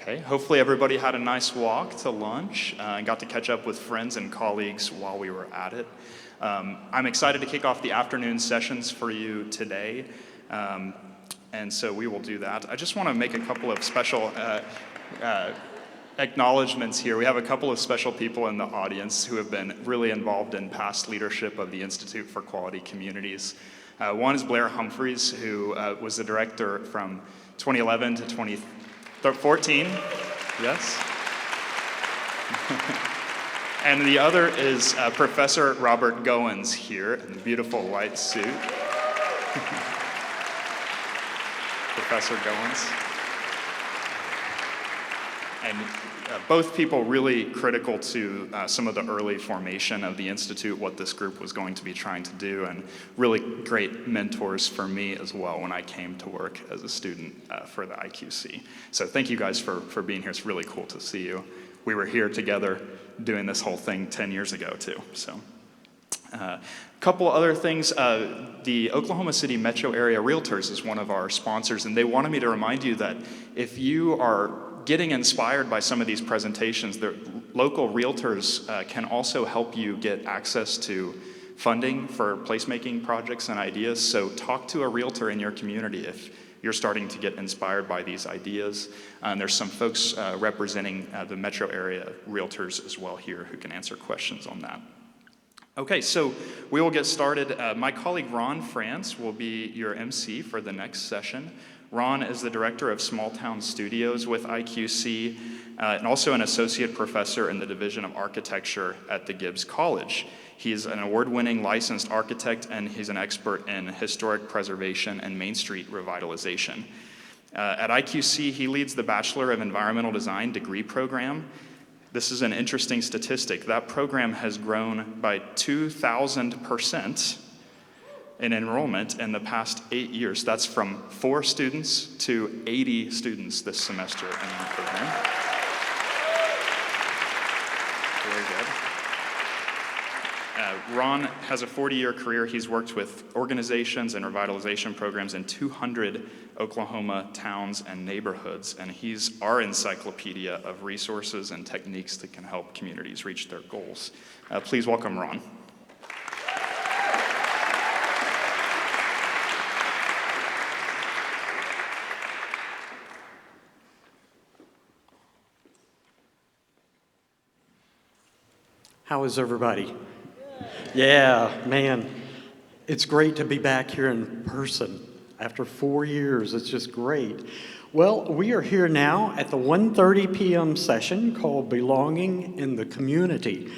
Okay, hopefully everybody had a nice walk to lunch and got to catch up with friends and colleagues while we were at it. I'm excited to kick off the afternoon sessions for you today, and so we will do that. I just want to make a couple of special acknowledgments here. We have a couple of special people in the audience who have been really involved in past leadership of the Institute for Quality Communities. One is Blair Humphreys, who was the director from 2011 to 2014. Yes. And the other is Professor Robert Goins here in the beautiful white suit. Professor Goins. And both people really critical to some of the early formation of the Institute, what this group was going to be trying to do, and really great mentors for me as well when I came to work as a student for the IQC. So thank you guys for being here. It's really cool to see you. We were here together doing this whole thing 10 years ago too. So a couple other things. The Oklahoma City Metro Area Realtors is one of our sponsors, and they wanted me to remind you that if you are getting inspired by some of these presentations, the local realtors can also help you get access to funding for placemaking projects and ideas. So talk to a realtor in your community if you're starting to get inspired by these ideas. And there's some folks representing the metro area realtors as well here who can answer questions on that. Okay, so we will get started. My colleague Ron France will be your MC for the next session. Ron is the director of Small Town Studios with IQC and also an associate professor in the Division of Architecture at the Gibbs College. He's an award-winning licensed architect, and he's an expert in historic preservation and Main Street revitalization. At IQC, he leads the Bachelor of Environmental Design degree program. This is an interesting statistic. That program has grown by 2,000% in enrollment in the past 8 years. That's from 4 students to 80 students this semester in that program. Very good. Ron has a 40-year career. He's worked with organizations and revitalization programs in 200 Oklahoma towns and neighborhoods, and he's our encyclopedia of resources and techniques that can help communities reach their goals. Please welcome Ron. How is everybody? Yeah, man, it's great to be back here in person. After 4 years, it's just great. Well, we are here now at the 1:30 p.m. session called Belonging in the Community.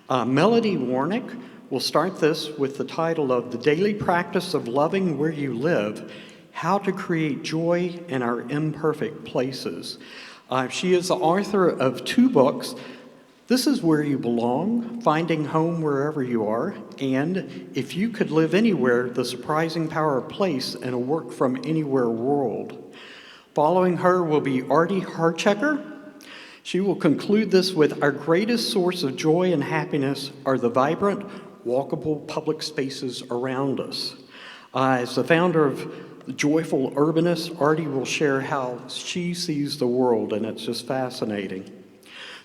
Melody Warnick will start this with the title of The Daily Practice of Loving Where You Live, How to Create Joy in Our Imperfect Places. She is the author of 2 books, This Is Where You Belong, Finding Home Wherever You Are, and If You Could Live Anywhere, The Surprising Power of Place in a Work From Anywhere World. Following her will be Arti Harchekar. She will conclude this with Our greatest source of joy and happiness are the vibrant, walkable public spaces around us. As the founder of Joyful Urbanist, Arti will share how she sees the world, and it's just fascinating.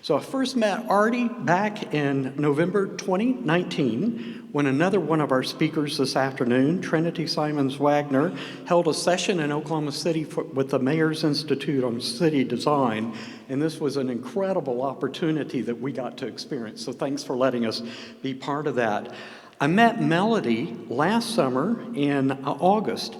So I first met Arti back in November 2019 when another one of our speakers this afternoon, Trinity Simons Wagner, held a session in Oklahoma City with the Mayor's Institute on City Design, and this was an incredible opportunity that we got to experience. So thanks for letting us be part of that. I met Melody last summer in August.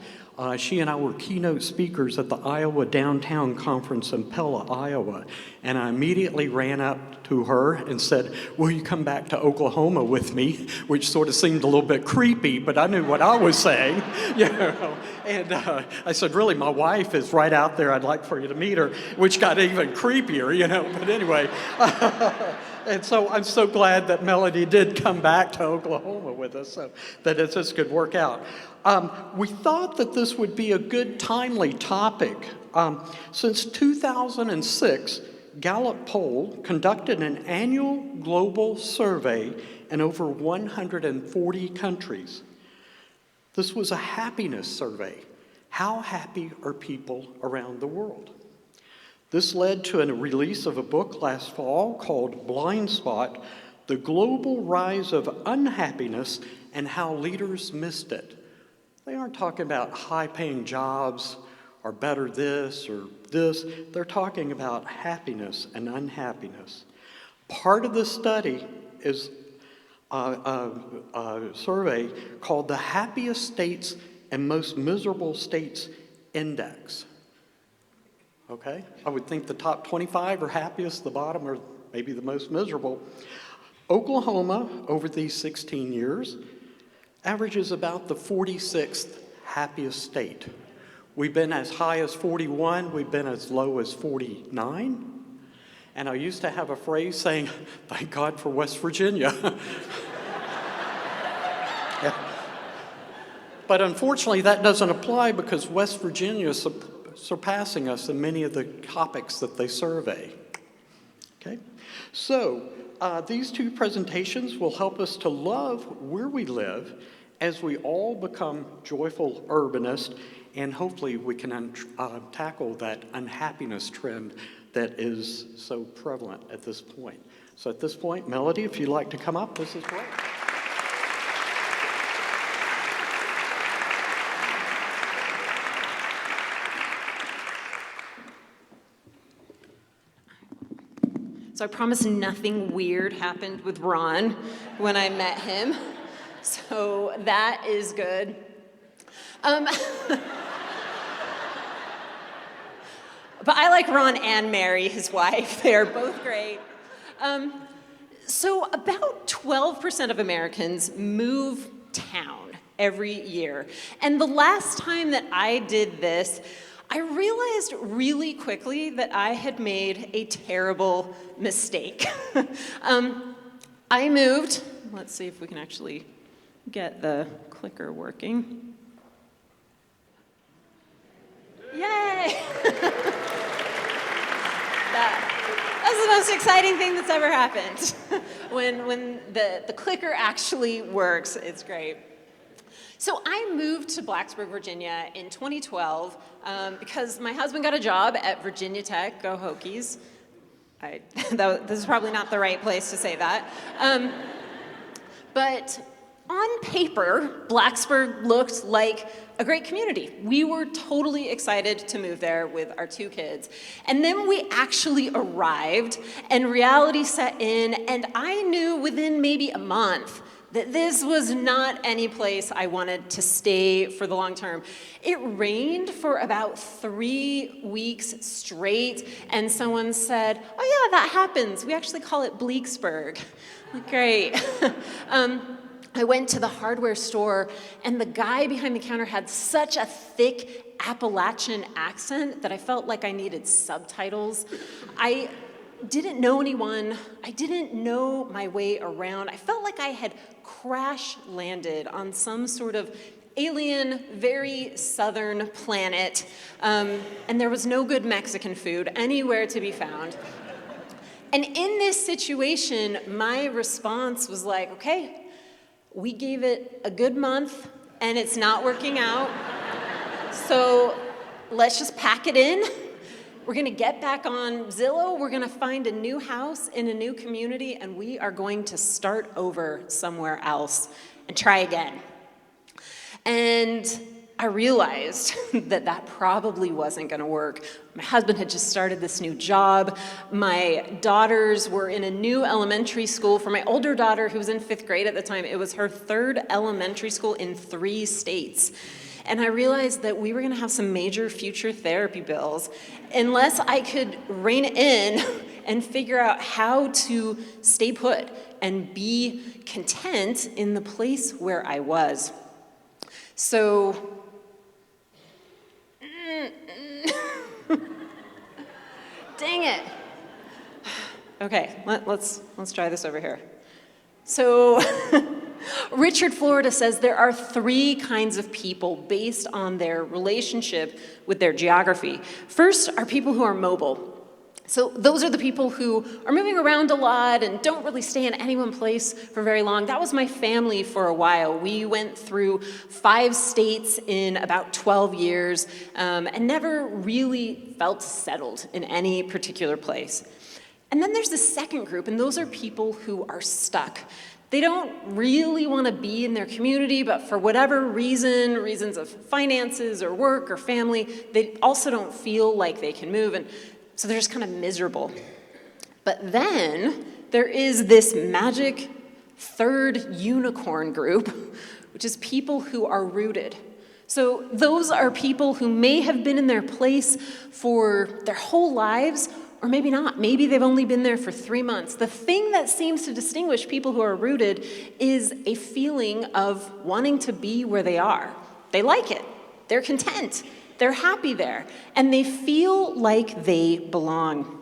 She and I were keynote speakers at the Iowa Downtown Conference in Pella, Iowa, and I immediately ran up to her and said, will you come back to Oklahoma with me? Which sort of seemed a little bit creepy, but I knew what I was saying. You know? And I said, really, my wife is right out there. I'd like for you to meet her, which got even creepier, you know, but anyway. And so I'm so glad that Melody did come back to Oklahoma with us, so that this could work out. We thought that this would be a good, timely topic. Since 2006, Gallup poll conducted an annual global survey in over 140 countries. This was a happiness survey. How happy are people around the world? This led to a release of a book last fall called Blind Spot: The Global Rise of Unhappiness and How Leaders Missed It. They aren't talking about high-paying jobs or better this or this. They're talking about happiness and unhappiness. Part of this study is a survey called the Happiest States and Most Miserable States Index. Okay? I would think the top 25 are happiest, the bottom are maybe the most miserable. Oklahoma, over these 16 years, averages about the 46th happiest state. We've been as high as 41, we've been as low as 49. And I used to have a phrase saying, thank God for West Virginia. Yeah. But unfortunately, that doesn't apply because West Virginia is surpassing us in many of the topics that they survey. Okay? So, these two presentations will help us to love where we live as we all become joyful urbanists, and hopefully we can tackle that unhappiness trend that is so prevalent at this point. So at this point, Melody, if you'd like to come up, this is great. So I promise nothing weird happened with Ron when I met him. So that is good. But I like Ron and Mary, his wife. They are both great. So about 12% of Americans move town every year. And the last time that I did this, I realized really quickly that I had made a terrible mistake. I moved, let's see if we can actually get the clicker working. Yay! That's the most exciting thing that's ever happened. when the clicker actually works, it's great. So I moved to Blacksburg, Virginia in 2012 because my husband got a job at Virginia Tech, go Hokies. This is probably not the right place to say that. But on paper, Blacksburg looked like a great community. We were totally excited to move there with our 2 kids. And then we actually arrived, and reality set in, and I knew within maybe a month that this was not any place I wanted to stay for the long term. It rained for about 3 weeks straight, and someone said, oh yeah, that happens. We actually call it Bleaksburg. Great. I went to the hardware store, and the guy behind the counter had such a thick Appalachian accent that I felt like I needed subtitles. I didn't know anyone. I didn't know my way around. I felt like I had crash landed on some sort of alien, very southern planet, and there was no good Mexican food anywhere to be found. And in this situation, my response was like, okay, we gave it a good month, and it's not working out. So let's just pack it in. We're gonna get back on Zillow. We're gonna find a new house in a new community, and we are going to start over somewhere else and try again. And I realized that that probably wasn't gonna work. My husband had just started this new job. My daughters were in a new elementary school. For my older daughter, who was in 5th grade at the time, it was her 3rd elementary school in 3 states. And I realized that we were gonna have some major future therapy bills unless I could rein it in and figure out how to stay put and be content in the place where I was. So, dang it. Okay, let's try this over here. So, Richard Florida says there are 3 kinds of people based on their relationship with their geography. First are people who are mobile. So those are the people who are moving around a lot and don't really stay in any one place for very long. That was my family for a while. We went through 5 states in about 12 years and never really felt settled in any particular place. And then there's the second group, and those are people who are stuck. They don't really want to be in their community, but for whatever reason, reasons of finances or work or family, they also don't feel like they can move. And so they're just kind of miserable. But then there is this magic third unicorn group, which is people who are rooted. So those are people who may have been in their place for their whole lives, or maybe not. Maybe they've only been there for 3 months. The thing that seems to distinguish people who are rooted is a feeling of wanting to be where they are. They like it. They're content. They're happy there, and they feel like they belong.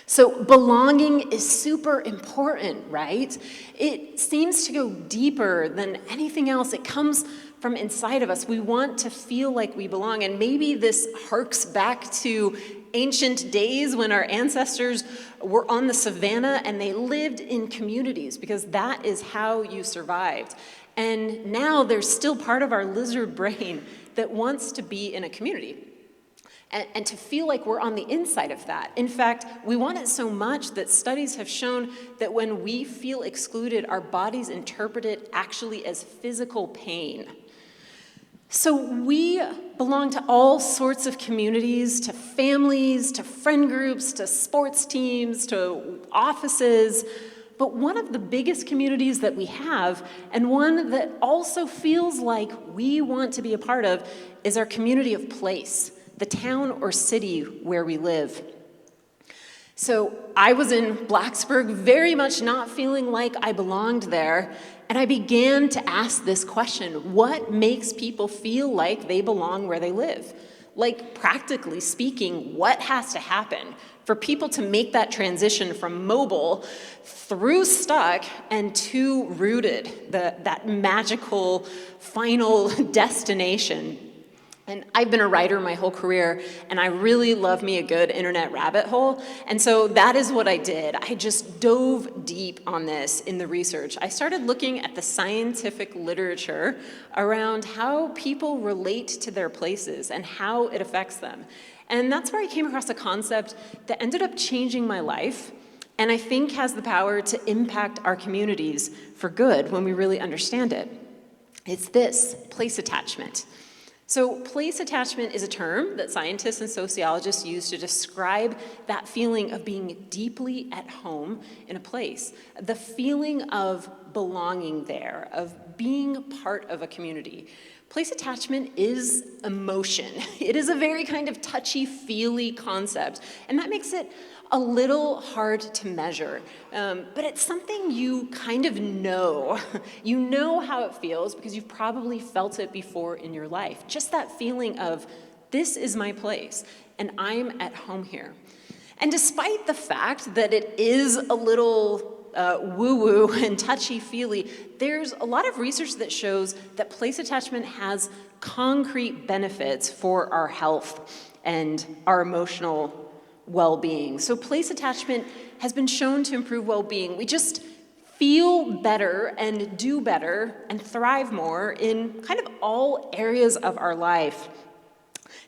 So belonging is super important, right? It seems to go deeper than anything else. It comes from inside of us. We want to feel like we belong, and maybe this harks back to ancient days when our ancestors were on the savannah and they lived in communities, because that is how you survived. And now there's still part of our lizard brain that wants to be in a community and to feel like we're on the inside of that. In fact, we want it so much that studies have shown that when we feel excluded, our bodies interpret it actually as physical pain. So we belong to all sorts of communities, to families, to friend groups, to sports teams, to offices. But one of the biggest communities that we have, and one that also feels like we want to be a part of, is our community of place, the town or city where we live. So I was in Blacksburg, very much not feeling like I belonged there, and I began to ask this question: what makes people feel like they belong where they live? Like, practically speaking, what has to happen for people to make that transition from mobile through stuck and to rooted, that magical final destination? And I've been a writer my whole career, and I really love me a good internet rabbit hole. And so that is what I did. I just dove deep on this in the research. I started looking at the scientific literature around how people relate to their places and how it affects them. And that's where I came across a concept that ended up changing my life, and I think has the power to impact our communities for good when we really understand it. It's this: place attachment. So place attachment is a term that scientists and sociologists use to describe that feeling of being deeply at home in a place, the feeling of belonging there, of being part of a community. Place attachment is emotion. It is a very kind of touchy-feely concept, and that makes it a little hard to measure, but it's something you kind of know. You know how it feels because you've probably felt it before in your life. Just that feeling of, this is my place, and I'm at home here. And despite the fact that it is a little woo-woo and touchy-feely, there's a lot of research that shows that place attachment has concrete benefits for our health and our emotional well-being. So place attachment has been shown to improve well-being. We just feel better and do better and thrive more in kind of all areas of our life.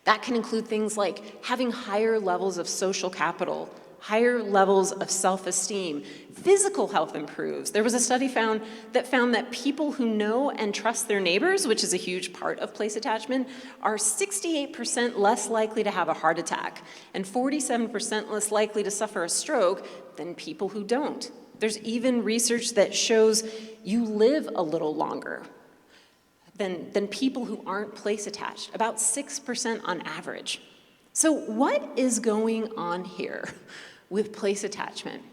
That can include things like having higher levels of social capital, higher levels of self-esteem. Physical health improves. There was a study found that people who know and trust their neighbors, which is a huge part of place attachment, are 68% less likely to have a heart attack and 47% less likely to suffer a stroke than people who don't. There's even research that shows you live a little longer than people who aren't place attached, about 6% on average. So what is going on here with place attachment?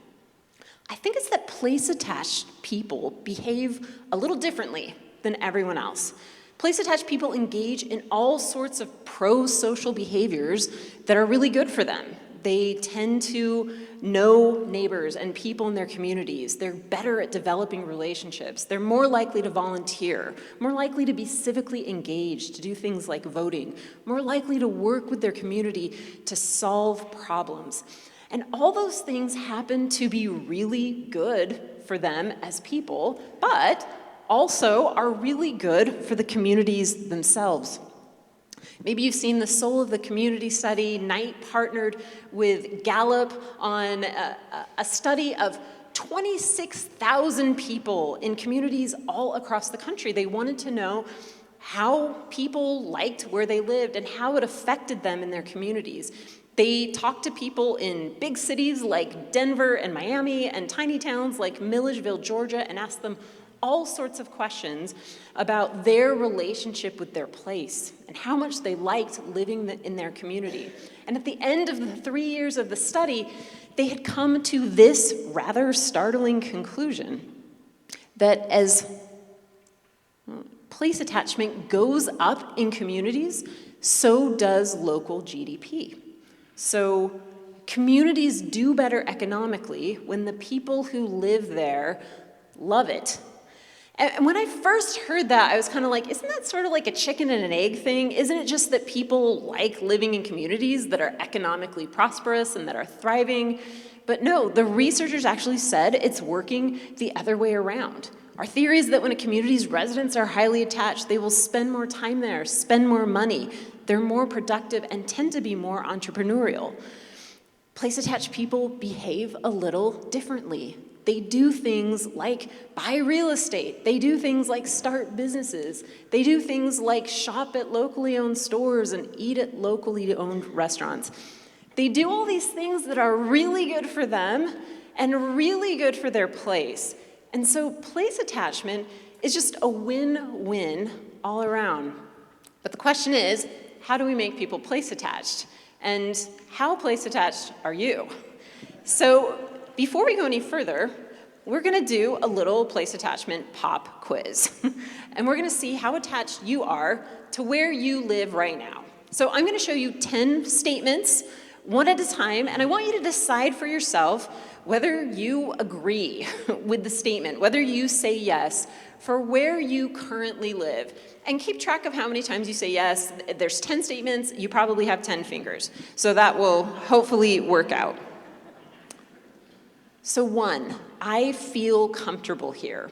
I think it's that place-attached people behave a little differently than everyone else. Place-attached people engage in all sorts of pro-social behaviors that are really good for them. They tend to know neighbors and people in their communities. They're better at developing relationships. They're more likely to volunteer, more likely to be civically engaged, to do things like voting, more likely to work with their community to solve problems. And all those things happen to be really good for them as people, but also are really good for the communities themselves. Maybe you've seen the Soul of the Community study. Knight partnered with Gallup on a study of 26,000 people in communities all across the country. They wanted to know how people liked where they lived and how it affected them in their communities. They talked to people in big cities like Denver and Miami and tiny towns like Milledgeville, Georgia, and asked them all sorts of questions about their relationship with their place and how much they liked living in their community. And at the end of the 3 years of the study, they had come to this rather startling conclusion, that as place attachment goes up in communities, so does local GDP. So communities do better economically when the people who live there love it. And when I first heard that, I was kind of like, isn't that sort of like a chicken and an egg thing? Isn't it just that people like living in communities that are economically prosperous and that are thriving? But no, the researchers actually said it's working the other way around. Our theory is that when a community's residents are highly attached, they will spend more time there, spend more money, they're more productive, and tend to be more entrepreneurial. Place-attached people behave a little differently. They do things like buy real estate. They do things like start businesses. They do things like shop at locally owned stores and eat at locally owned restaurants. They do all these things that are really good for them and really good for their place. And so place attachment is just a win-win all around. But the question is, how do we make people place attached? And how place attached are you? So before we go any further, we're gonna do a little place attachment pop quiz. And we're gonna see how attached you are to where you live right now. So I'm gonna show you 10 statements, one at a time, and I want you to decide for yourself whether you agree with the statement, whether you say yes for where you currently live. And keep track of how many times you say yes. There's 10 statements, you probably have 10 fingers. So that will hopefully work out. So 1, I feel comfortable here.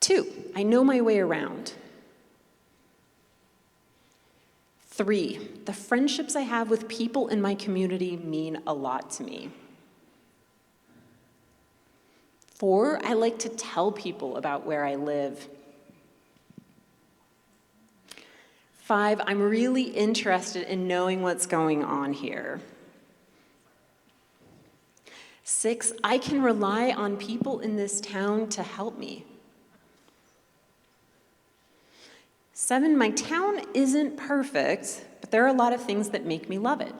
2, I know my way around. 3, the friendships I have with people in my community mean a lot to me. 4, I like to tell people about where I live. 5, I'm really interested in knowing what's going on here. 6, I can rely on people in this town to help me. 7, my town isn't perfect, but there are a lot of things that make me love it.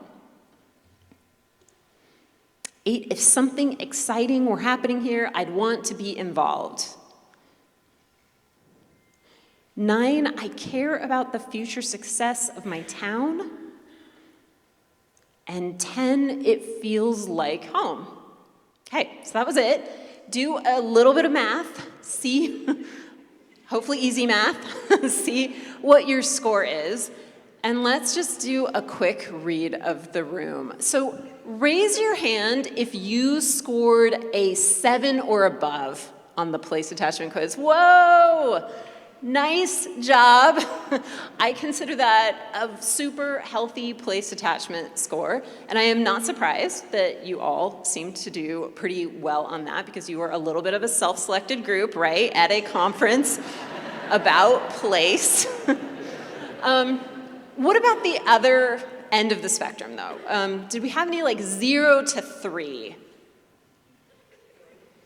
8, if something exciting were happening here, I'd want to be involved. 9, I care about the future success of my town. And 10, it feels like home. Okay, so that was it. Do a little bit of math, see, hopefully easy math, see what your score is. And let's just do a quick read of the room. So raise your hand if you scored a 7 or above on the place attachment quiz. Whoa! Nice job. I consider that a super healthy place attachment score, and I am not surprised that you all seem to do pretty well on that because you are a little bit of a self-selected group, right, at a conference about place. What about the other end of the spectrum, though? Did we have any like 0 to 3?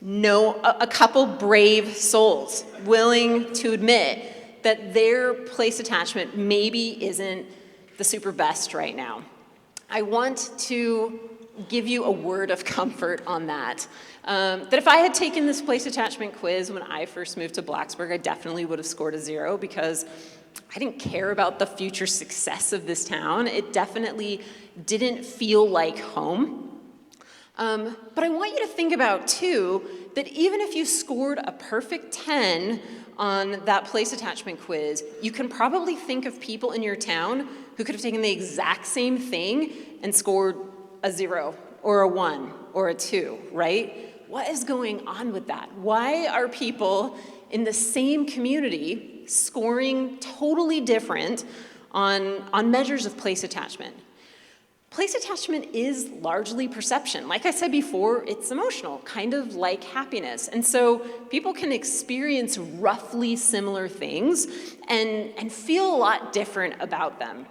No, a couple brave souls willing to admit that their place attachment maybe isn't the super best right now. I want to give you a word of comfort on that. That if I had taken this place attachment quiz when I first moved to Blacksburg, I definitely would have scored a 0 because I didn't care about the future success of this town. It definitely didn't feel like home. But I want you to think about, too, that even if you scored a perfect 10 on that place attachment quiz, you can probably think of people in your town who could have taken the exact same thing and scored a 0 or a 1 or a 2, right? What is going on with that? Why are people in the same community scoring totally different on measures of place attachment? Place attachment is largely perception. Like I said before, it's emotional, kind of like happiness. And so people can experience roughly similar things and feel a lot different about them.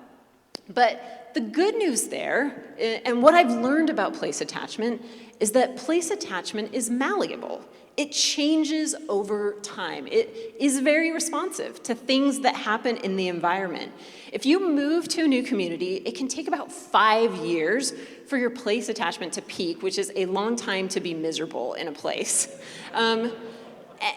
But the good news there, and what I've learned about place attachment, is that place attachment is malleable. It changes over time. It is very responsive to things that happen in the environment. If you move to a new community, it can take about 5 years for your place attachment to peak, which is a long time to be miserable in a place.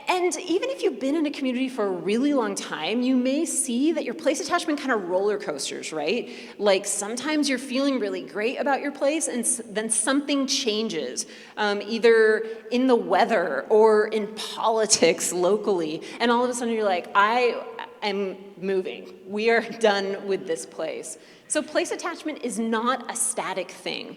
And even if you've been in a community for a really long time, you may see that your place attachment kind of roller coasters, right? Like sometimes you're feeling really great about your place and then something changes, either in the weather or in politics locally. And all of a sudden you're like, I am moving. We are done with this place. So place attachment is not a static thing.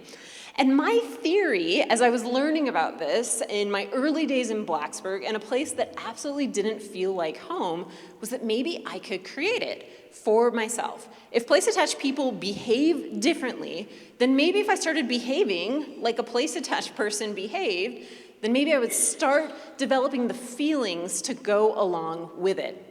And my theory, as I was learning about this in my early days in Blacksburg, and a place that absolutely didn't feel like home, was that maybe I could create it for myself. If place-attached people behave differently, then maybe if I started behaving like a place-attached person behaved, then maybe I would start developing the feelings to go along with it.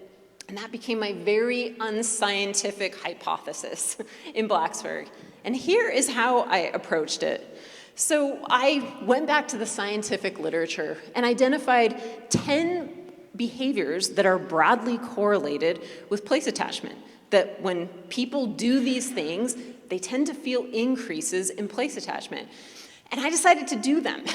And that became my very unscientific hypothesis in Blacksburg. And here is how I approached it. So I went back to the scientific literature and identified 10 behaviors that are broadly correlated with place attachment. That when people do these things, they tend to feel increases in place attachment. And I decided to do them.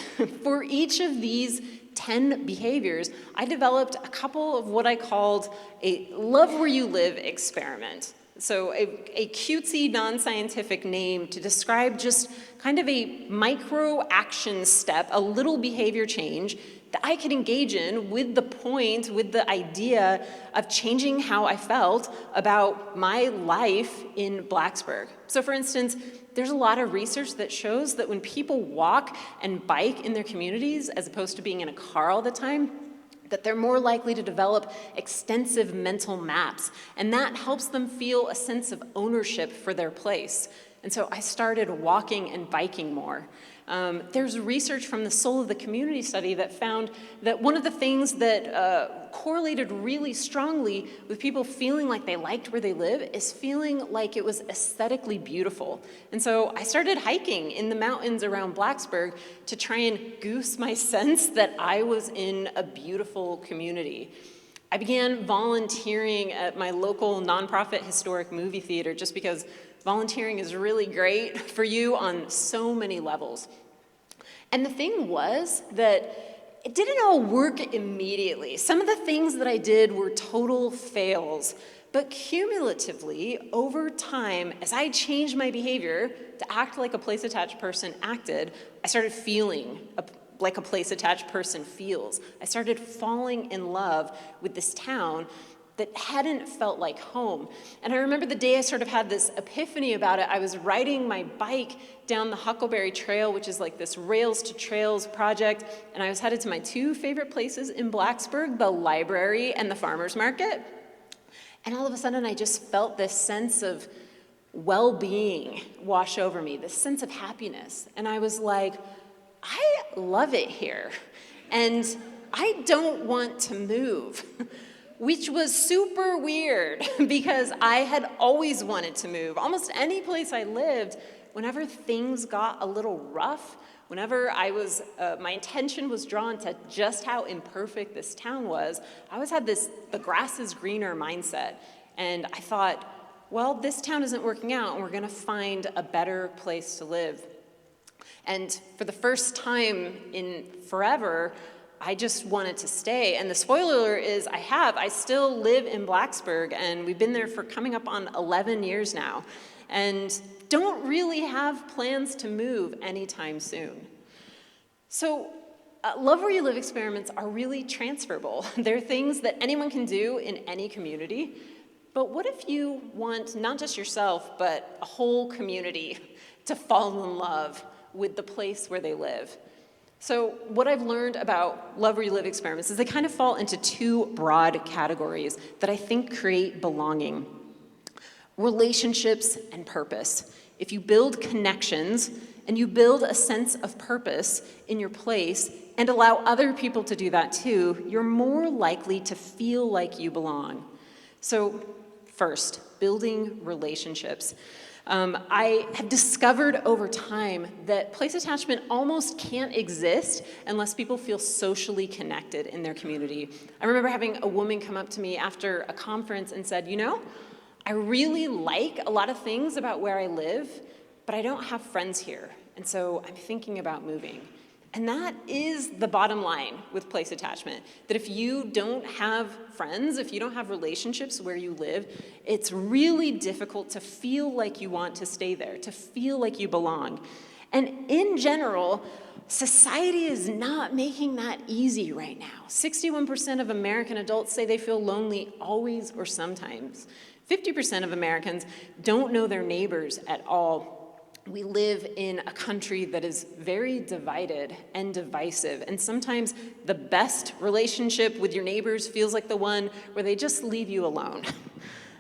For each of these 10 behaviors, I developed a couple of what I called a love where you live experiment. So a cutesy, non-scientific name to describe just kind of a micro action step, a little behavior change that I could engage in with the idea of changing how I felt about my life in Blacksburg. So for instance, there's a lot of research that shows that when people walk and bike in their communities, as opposed to being in a car all the time, that they're more likely to develop extensive mental maps, and that helps them feel a sense of ownership for their place. And so I started walking and biking more. There's research from the Soul of the Community study that found that one of the things that correlated really strongly with people feeling like they liked where they live is feeling like it was aesthetically beautiful. And so I started hiking in the mountains around Blacksburg to try and goose my sense that I was in a beautiful community. I began volunteering at my local nonprofit historic movie theater just because volunteering is really great for you on so many levels. And the thing was that it didn't all work immediately. Some of the things that I did were total fails. But cumulatively, over time, as I changed my behavior to act like a place-attached person acted, I started feeling like a place-attached person feels. I started falling in love with this town that hadn't felt like home. And I remember the day I sort of had this epiphany about it. I was riding my bike down the Huckleberry Trail, which is like this Rails to Trails project, and I was headed to my two favorite places in Blacksburg, the library and the farmer's market. And all of a sudden, I just felt this sense of well-being wash over me, this sense of happiness. And I was like, I love it here, and I don't want to move. Which was super weird because I had always wanted to move. Almost any place I lived, whenever things got a little rough, whenever my attention was drawn to just how imperfect this town was, I always had this the grass is greener mindset. And I thought, well, this town isn't working out and we're gonna find a better place to live. And for the first time in forever, I just wanted to stay. And the spoiler is I still live in Blacksburg, and we've been there for coming up on 11 years now, and don't really have plans to move anytime soon. So love where you live experiments are really transferable. They're things that anyone can do in any community. But what if you want not just yourself, but a whole community to fall in love with the place where they live? So what I've learned about Love Where You Live experiments is they kind of fall into two broad categories that I think create belonging: relationships and purpose. If you build connections and you build a sense of purpose in your place and allow other people to do that too, you're more likely to feel like you belong. So first, building relationships. I have discovered over time that place attachment almost can't exist unless people feel socially connected in their community. I remember having a woman come up to me after a conference and said, I really like a lot of things about where I live, but I don't have friends here, and so I'm thinking about moving. And that is the bottom line with place attachment, that if you don't have friends, if you don't have relationships where you live, it's really difficult to feel like you want to stay there, to feel like you belong. And in general, society is not making that easy right now. 61% of American adults say they feel lonely always or sometimes. 50% of Americans don't know their neighbors at all. We live in a country that is very divided and divisive, and sometimes the best relationship with your neighbors feels like the one where they just leave you alone.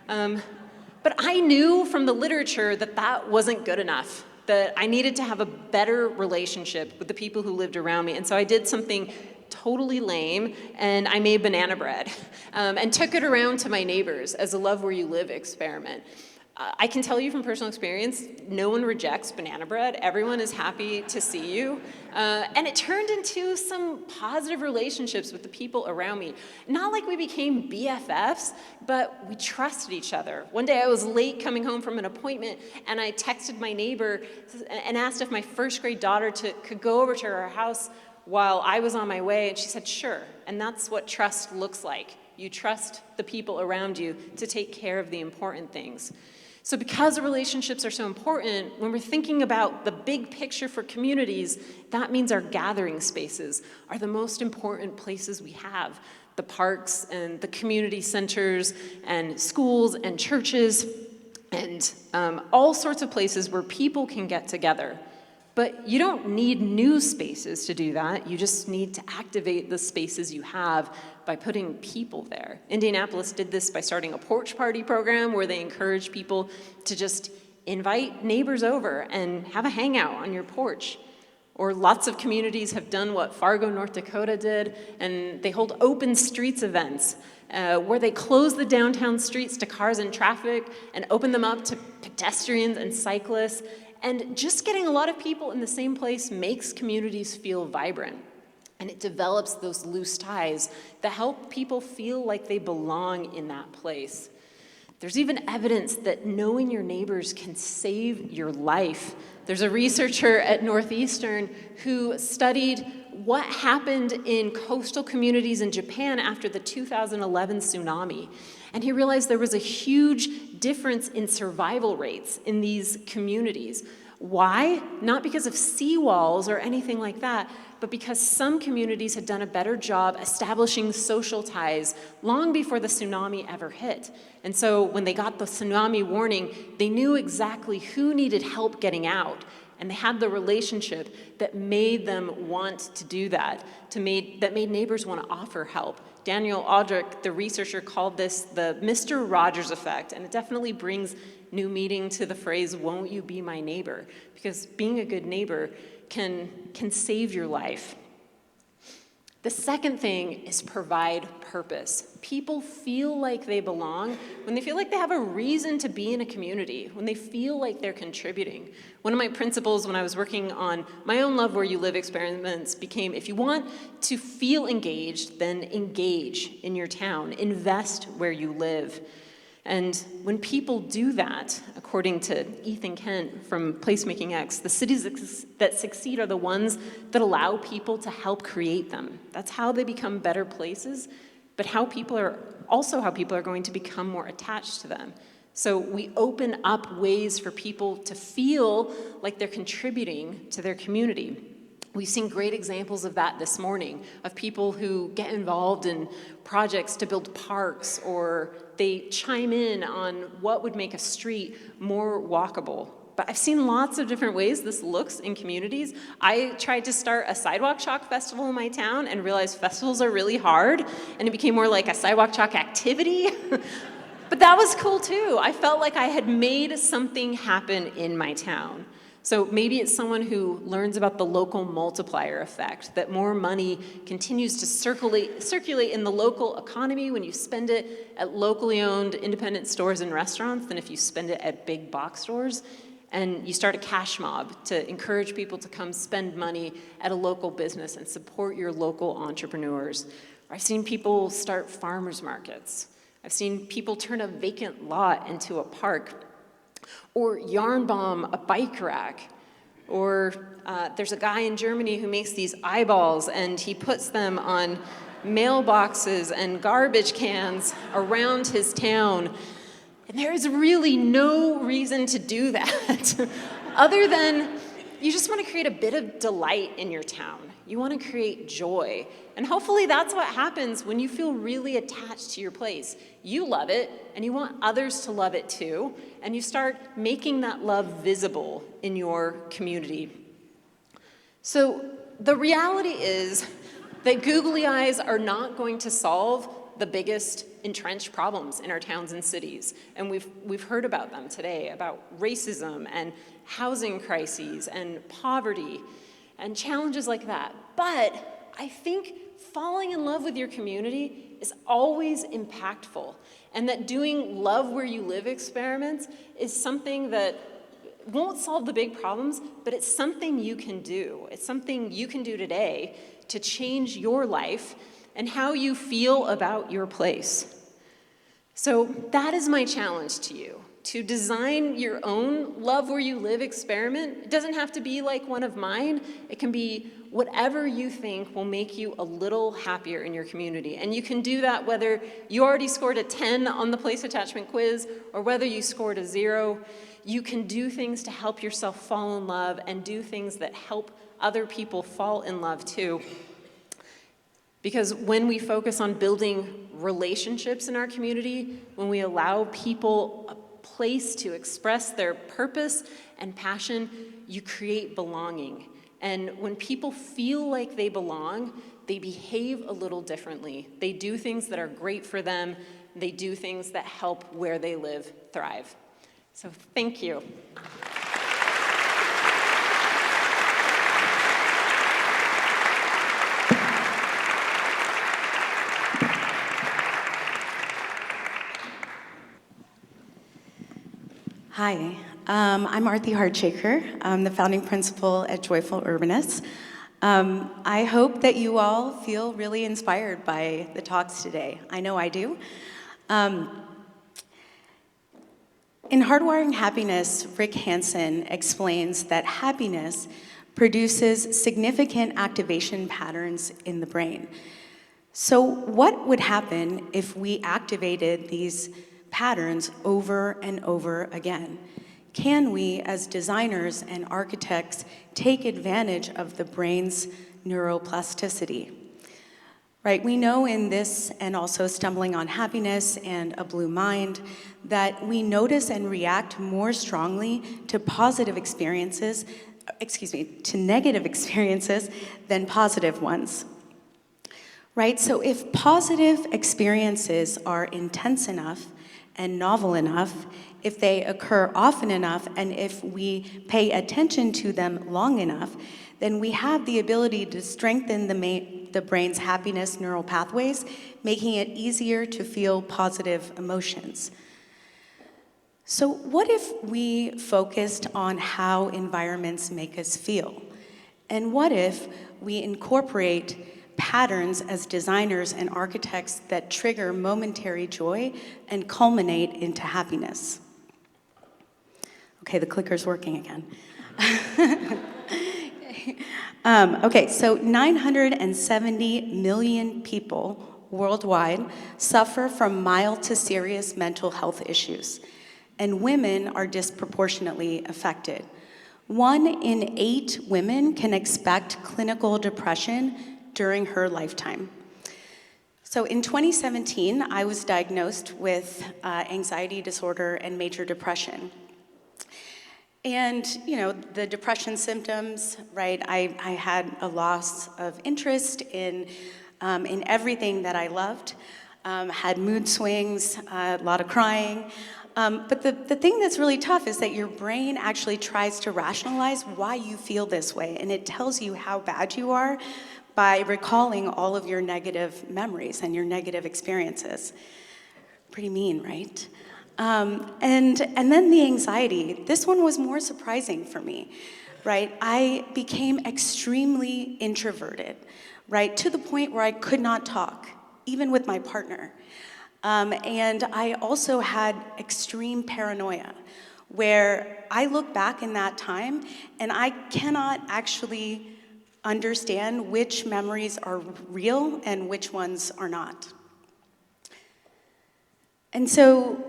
But I knew from the literature that that wasn't good enough, that I needed to have a better relationship with the people who lived around me, and so I did something totally lame, and I made banana bread and took it around to my neighbors as a Love Where You Live experiment. I can tell you from personal experience, no one rejects banana bread. Everyone is happy to see you. And it turned into some positive relationships with the people around me. Not like we became BFFs, but we trusted each other. One day I was late coming home from an appointment, and I texted my neighbor and asked if my first grade daughter could go over to her house while I was on my way, and she said, sure. And that's what trust looks like. You trust the people around you to take care of the important things. So because relationships are so important, when we're thinking about the big picture for communities, that means our gathering spaces are the most important places we have. The parks and the community centers and schools and churches and all sorts of places where people can get together. But you don't need new spaces to do that. You just need to activate the spaces you have by putting people there. Indianapolis did this by starting a porch party program where they encourage people to just invite neighbors over and have a hangout on your porch. Or lots of communities have done what Fargo, North Dakota did, and they hold open streets events where they close the downtown streets to cars and traffic and open them up to pedestrians and cyclists. And just getting a lot of people in the same place makes communities feel vibrant. And it develops those loose ties that help people feel like they belong in that place. There's even evidence that knowing your neighbors can save your life. There's a researcher at Northeastern who studied what happened in coastal communities in Japan after the 2011 tsunami. And he realized there was a huge difference in survival rates in these communities. Why? Not because of seawalls or anything like that, but because some communities had done a better job establishing social ties long before the tsunami ever hit. And so when they got the tsunami warning, they knew exactly who needed help getting out. And they had the relationship that made them want to do that, that made neighbors want to offer help. Daniel Audrick, the researcher, called this the Mr. Rogers effect, and it definitely brings new meaning to the phrase, won't you be my neighbor? Because being a good neighbor can save your life. The second thing is provide purpose. People feel like they belong when they feel like they have a reason to be in a community, when they feel like they're contributing. One of my principles when I was working on my own Love Where You Live experiments became, if you want to feel engaged, then engage in your town, invest where you live. And when people do that, according to Ethan Kent from Placemaking X, the cities that succeed are the ones that allow people to help create them. That's how they become better places, but how people are going to become more attached to them. So we open up ways for people to feel like they're contributing to their community. We've seen great examples of that this morning, of people who get involved in projects to build parks, or they chime in on what would make a street more walkable. But I've seen lots of different ways this looks in communities. I tried to start a sidewalk chalk festival in my town and realized festivals are really hard, and it became more like a sidewalk chalk activity. But that was cool too. I felt like I had made something happen in my town. So maybe it's someone who learns about the local multiplier effect, that more money continues to circulate in the local economy when you spend it at locally owned independent stores and restaurants than if you spend it at big box stores. And you start a cash mob to encourage people to come spend money at a local business and support your local entrepreneurs. I've seen people start farmers markets. I've seen people turn a vacant lot into a park, or yarn bomb a bike rack. Or there's a guy in Germany who makes these eyeballs, and he puts them on mailboxes and garbage cans around his town. And there is really no reason to do that other than you just want to create a bit of delight in your town. You want to create joy. And hopefully that's what happens when you feel really attached to your place. You love it, and you want others to love it too, and you start making that love visible in your community. So the reality is that googly eyes are not going to solve the biggest entrenched problems in our towns and cities. And we've heard about them today, about racism and housing crises and poverty and challenges like that. But I think falling in love with your community is always impactful, and that doing love where you live experiments is something that won't solve the big problems, but it's something you can do. It's something you can do today to change your life and how you feel about your place. So that is my challenge to you, to design your own love where you live experiment. It doesn't have to be like one of mine. It can be whatever you think will make you a little happier in your community. And you can do that whether you already scored a 10 on the place attachment quiz or whether you scored a 0. You can do things to help yourself fall in love and do things that help other people fall in love too. Because when we focus on building relationships in our community, when we allow people a place to express their purpose and passion, you create belonging. And when people feel like they belong, they behave a little differently. They do things that are great for them. They do things that help where they live thrive. So thank you. Hi, I'm Arti Harchekar. I'm the founding principal at Joyful Urbanist. I hope that you all feel really inspired by the talks today. I know I do. In Hardwiring Happiness, Rick Hansen explains that happiness produces significant activation patterns in the brain. So what would happen if we activated these patterns over and over again? Can we, as designers and architects, take advantage of the brain's neuroplasticity? Right, we know in this, and also Stumbling on Happiness and A Blue Mind, that we notice and react more strongly to to negative experiences than positive ones. Right, so if positive experiences are intense enough and novel enough, if they occur often enough, and if we pay attention to them long enough, then we have the ability to strengthen the brain's happiness neural pathways, making it easier to feel positive emotions. So what if we focused on how environments make us feel? And what if we incorporate patterns as designers and architects that trigger momentary joy and culminate into happiness? Okay, the clicker's working again. Okay, so 970 million people worldwide suffer from mild to serious mental health issues, and women are disproportionately affected. 1 in 8 women can expect clinical depression during her lifetime. So in 2017, I was diagnosed with anxiety disorder and major depression. And, the depression symptoms, right, I had a loss of interest in everything that I loved, had mood swings, a lot of crying. But the thing that's really tough is that your brain actually tries to rationalize why you feel this way, and it tells you how bad you are by recalling all of your negative memories and your negative experiences. Pretty mean, right? And then the anxiety. This one was more surprising for me, right? I became extremely introverted, right? To the point where I could not talk, even with my partner. And I also had extreme paranoia, where I look back in that time and I cannot actually understand which memories are real and which ones are not. And so,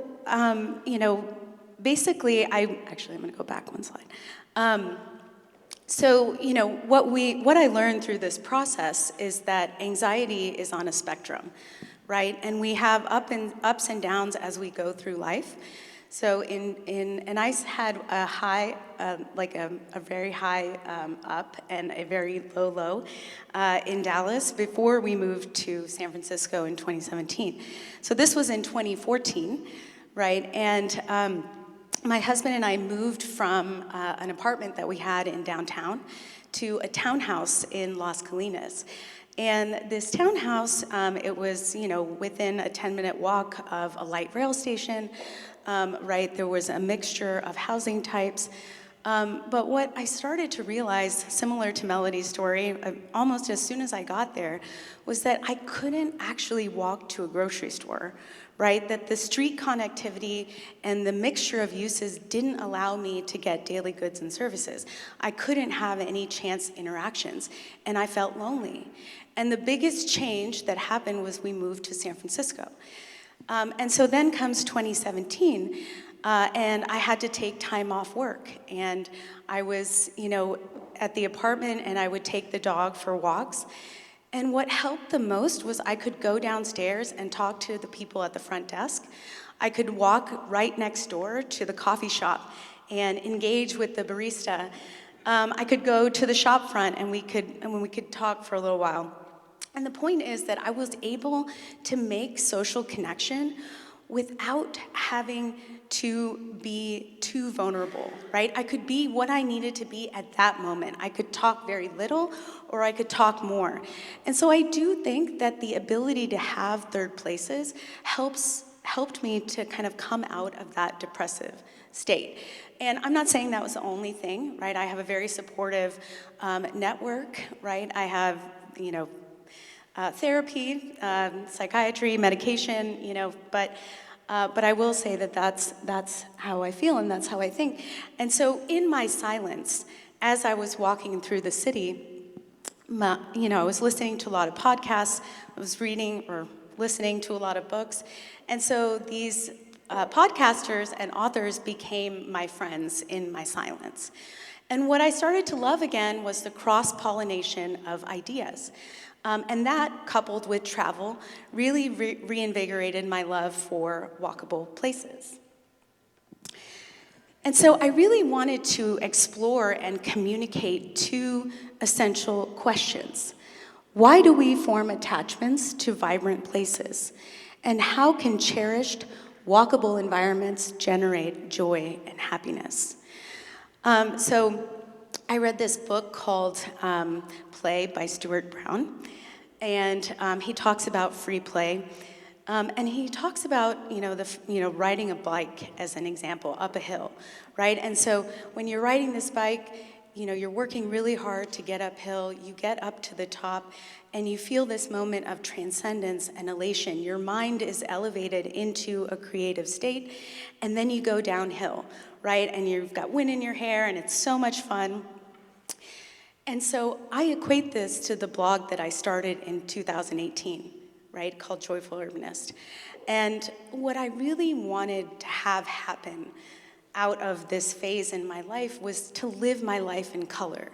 basically, I'm going to go back one slide. What I learned through this process is that anxiety is on a spectrum, right? And we have ups and downs as we go through life. So and I had a high, a very high up and a very low in Dallas before we moved to San Francisco in 2017. So this was in 2014, right? And my husband and I moved from an apartment that we had in downtown to a townhouse in Las Colinas. And this townhouse, it was, within a 10-minute walk of a light rail station, right? There was a mixture of housing types. But what I started to realize, similar to Melody's story, almost as soon as I got there, was that I couldn't actually walk to a grocery store, right? That the street connectivity and the mixture of uses didn't allow me to get daily goods and services. I couldn't have any chance interactions, and I felt lonely. And the biggest change that happened was we moved to San Francisco. And so then comes 2017, and I had to take time off work. And I was, at the apartment, and I would take the dog for walks. And what helped the most was I could go downstairs and talk to the people at the front desk. I could walk right next door to the coffee shop and engage with the barista. I could go to the shop front and we could talk for a little while. And the point is that I was able to make social connection without having to be too vulnerable, right? I could be what I needed to be at that moment. I could talk very little or I could talk more. And so I do think that the ability to have third places helped me to kind of come out of that depressive state. And I'm not saying that was the only thing, right? I have a very supportive network, right? I have, therapy, psychiatry, medication, but I will say that that's how I feel and that's how I think. And so in my silence, as I was walking through the city, I was listening to a lot of podcasts, I was reading or listening to a lot of books, and so these podcasters and authors became my friends in my silence. And what I started to love again was the cross-pollination of ideas. And that, coupled with travel, really reinvigorated my love for walkable places. And so I really wanted to explore and communicate two essential questions. Why do we form attachments to vibrant places? And how can cherished, walkable environments generate joy and happiness? So I read this book called Play by Stuart Brown, and he talks about free play, and he talks about riding a bike as an example up a hill, right? And so when you're riding this bike, you're working really hard to get uphill. You get up to the top, and you feel this moment of transcendence and elation. Your mind is elevated into a creative state, and then you go downhill, right? And you've got wind in your hair, and it's so much fun. And so I equate this to the blog that I started in 2018, right, called Joyful Urbanist. And what I really wanted to have happen out of this phase in my life was to live my life in color,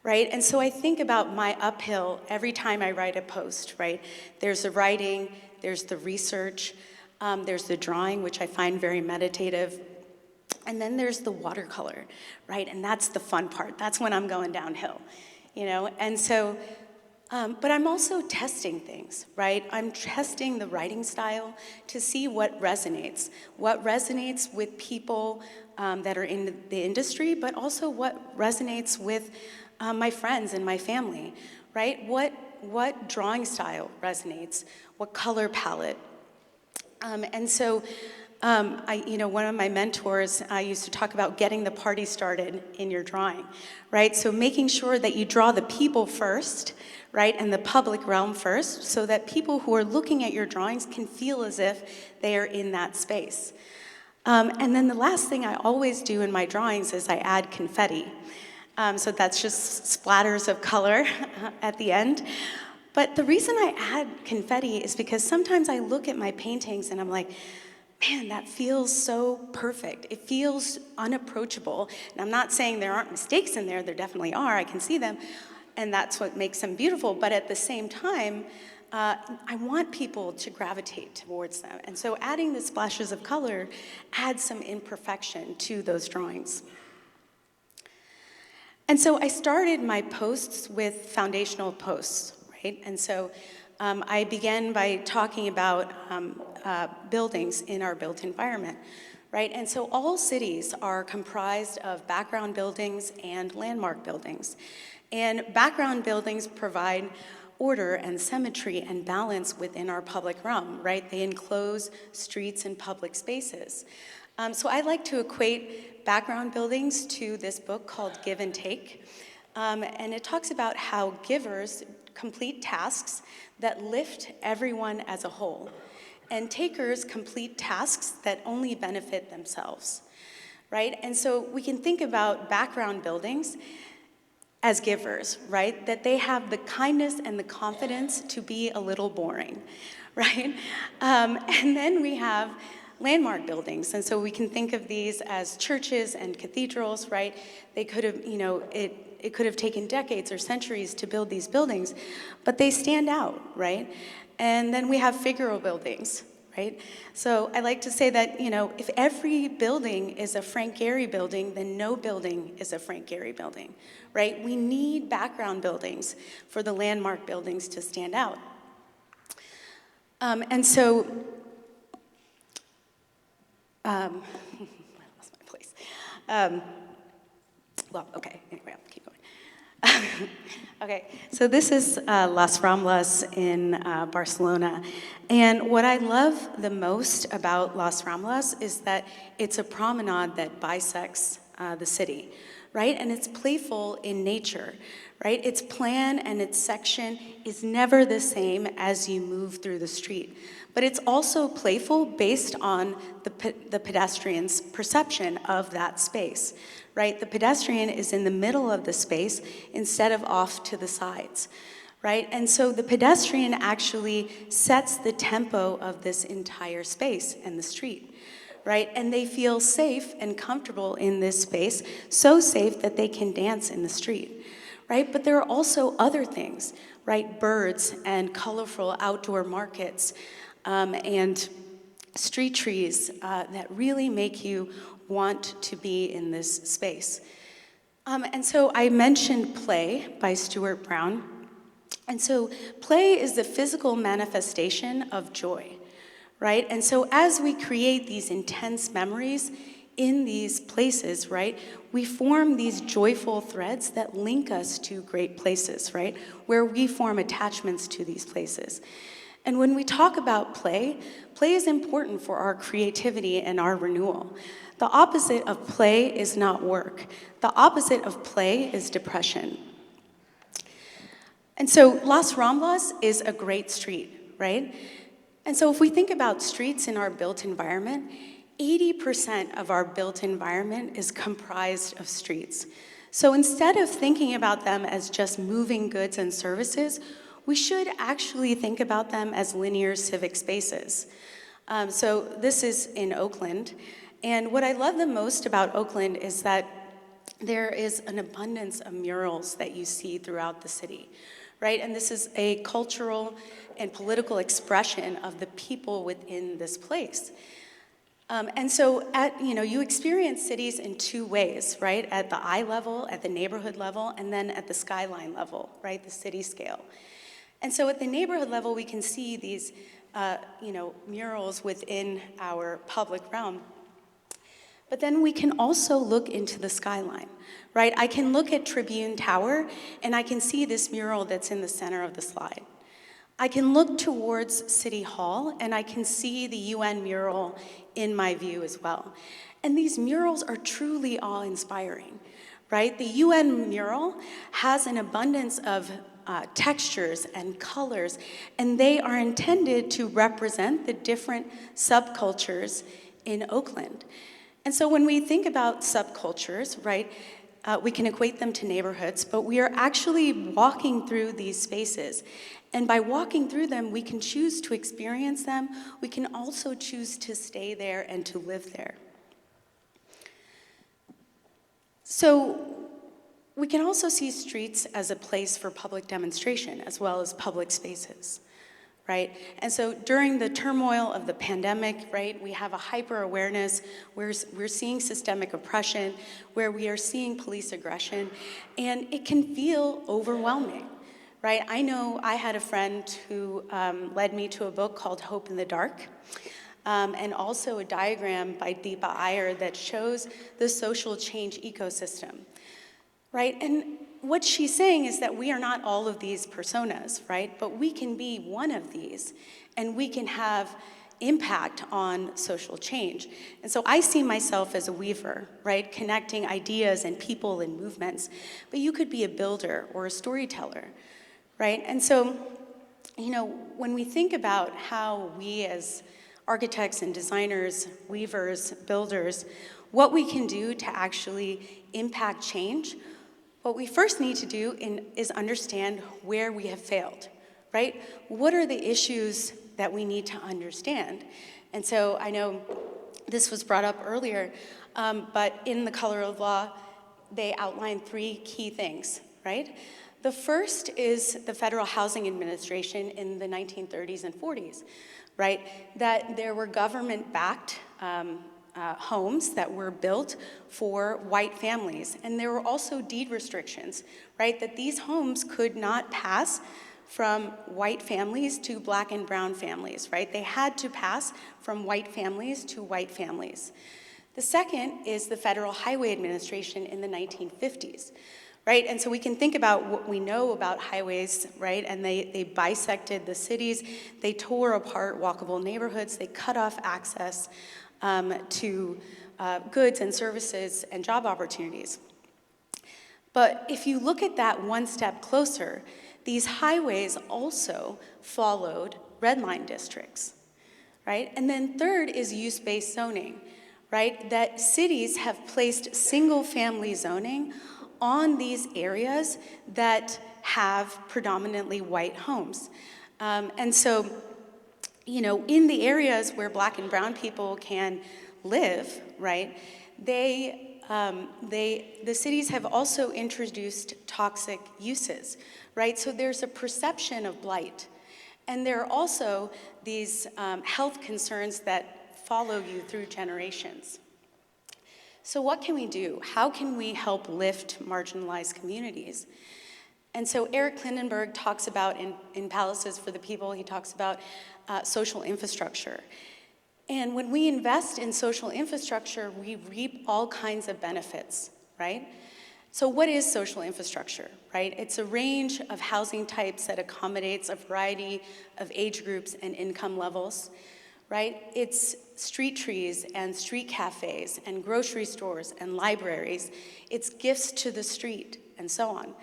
right? And so I think about my uphill every time I write a post, right? There's the writing, there's the research, there's the drawing, which I find very meditative, and then there's the watercolor, right? And that's the fun part. That's when I'm going downhill, And so, but I'm also testing things, right? I'm testing the writing style to see what resonates with people that are in the industry, but also what resonates with my friends and my family, right? What drawing style resonates? What color palette? And so, one of my mentors used to talk about getting the party started in your drawing, right? So making sure that you draw the people first, right, and the public realm first, so that people who are looking at your drawings can feel as if they are in that space. And then the last thing I always do in my drawings is I add confetti. So that's just splatters of color at the end. But the reason I add confetti is because sometimes I look at my paintings and I'm like, man, that feels so perfect. It feels unapproachable. And I'm not saying there aren't mistakes in there. There definitely are. I can see them. And that's what makes them beautiful. But at the same time, I want people to gravitate towards them. And so adding the splashes of color adds some imperfection to those drawings. And so I started my posts with foundational posts, right? And so I began by talking about buildings in our built environment, right? And so all cities are comprised of background buildings and landmark buildings. And background buildings provide order and symmetry and balance within our public realm, right? They enclose streets and public spaces. So I like to equate background buildings to this book called Give and Take. And it talks about how givers complete tasks that lift everyone as a whole, and takers complete tasks that only benefit themselves, right? And so we can think about background buildings as givers, right? That they have the kindness and the confidence to be a little boring, right? And then we have landmark buildings, and so we can think of these as churches and cathedrals, right? They could have, it could have taken decades or centuries to build these buildings, but they stand out, right? And then we have figural buildings, right? So I like to say that, if every building is a Frank Gehry building, then no building is a Frank Gehry building, right? We need background buildings for the landmark buildings to stand out. And so, I lost my place. Okay, anyway, I'll keep going. Okay, so this is Las Ramblas in Barcelona. And what I love the most about Las Ramblas is that it's a promenade that bisects the city, right? And it's playful in nature, right? Its plan and its section is never the same as you move through the street. But it's also playful based on the pedestrian's perception of that space, right? The pedestrian is in the middle of the space instead of off to the sides, right? And so the pedestrian actually sets the tempo of this entire space and the street, right? And they feel safe and comfortable in this space, so safe that they can dance in the street, right? But there are also other things, right? Birds and colorful outdoor markets, and street trees that really make you want to be in this space. And so I mentioned play by Stuart Brown. And so play is the physical manifestation of joy, right? And so as we create these intense memories in these places, right, we form these joyful threads that link us to great places, right, where we form attachments to these places. And when we talk about play, play is important for our creativity and our renewal. The opposite of play is not work. The opposite of play is depression. And so Las Ramblas is a great street, right? And so if we think about streets in our built environment, 80% of our built environment is comprised of streets. So instead of thinking about them as just moving goods and services, we should actually think about them as linear civic spaces. So this is in Oakland, And what I love the most about Oakland is that there is an abundance of murals that you see throughout the city, right? And this is a cultural and political expression of the people within this place. And so you experience cities in two ways, right? At the eye level, at the neighborhood level, and then at the skyline level, right? The city scale. And so at the neighborhood level, we can see these, murals within our public realm. But then we can also look into the skyline, right? I can look at Tribune Tower, and I can see this mural that's in the center of the slide. I can look towards City Hall, and I can see the UN mural in my view as well. And these murals are truly awe-inspiring, right? The UN mural has an abundance of textures and colors, and they are intended to represent the different subcultures in Oakland. And so when we think about subcultures, right, we can equate them to neighborhoods, but we are actually walking through these spaces. And by walking through them, we can choose to experience them. We can also choose to stay there and to live there. So we can also see streets as a place for public demonstration as well as public spaces, right? And so during the turmoil of the pandemic, right, we have a hyper-awareness where we're seeing systemic oppression, where we are seeing police aggression, and it can feel overwhelming, right? I know I had a friend who led me to a book called Hope in the Dark, and also a diagram by Deepa Iyer that shows the social change ecosystem, right? And what she's saying is that we are not all of these personas, right? But we can be one of these, and we can have impact on social change. And so I see myself as a weaver, right? Connecting ideas and people and movements. But you could be a builder or a storyteller, right? And so, when we think about how we as architects and designers, weavers, builders, what we can do to actually impact change, what we first need to do is understand where we have failed, right? What are the issues that we need to understand? And so I know this was brought up earlier, but in the Color of Law, they outline 3 key things, right? The first is the Federal Housing Administration in the 1930s and 40s, right? That there were government-backed homes that were built for white families. And there were also deed restrictions, right? That these homes could not pass from white families to black and brown families, right? They had to pass from white families to white families. The second is the Federal Highway Administration in the 1950s, right? And so we can think about what we know about highways, right? And they bisected the cities, they tore apart walkable neighborhoods, they cut off access to goods and services and job opportunities. But if you look at that one step closer, these highways also followed red line districts, right? And then third is use-based zoning, right? That cities have placed single-family zoning on these areas that have predominantly white homes. And so, in the areas where black and brown people can live, right, the cities have also introduced toxic uses, right? So there's a perception of blight. And there are also these health concerns that follow you through generations. So what can we do? How can we help lift marginalized communities? And so Eric Klindenberg talks about, in Palaces for the People, he talks about social infrastructure. And when we invest in social infrastructure, we reap all kinds of benefits, right? So what is social infrastructure, right? It's a range of housing types that accommodates a variety of age groups and income levels, right? It's street trees and street cafes and grocery stores and libraries. It's gifts to the street and so on.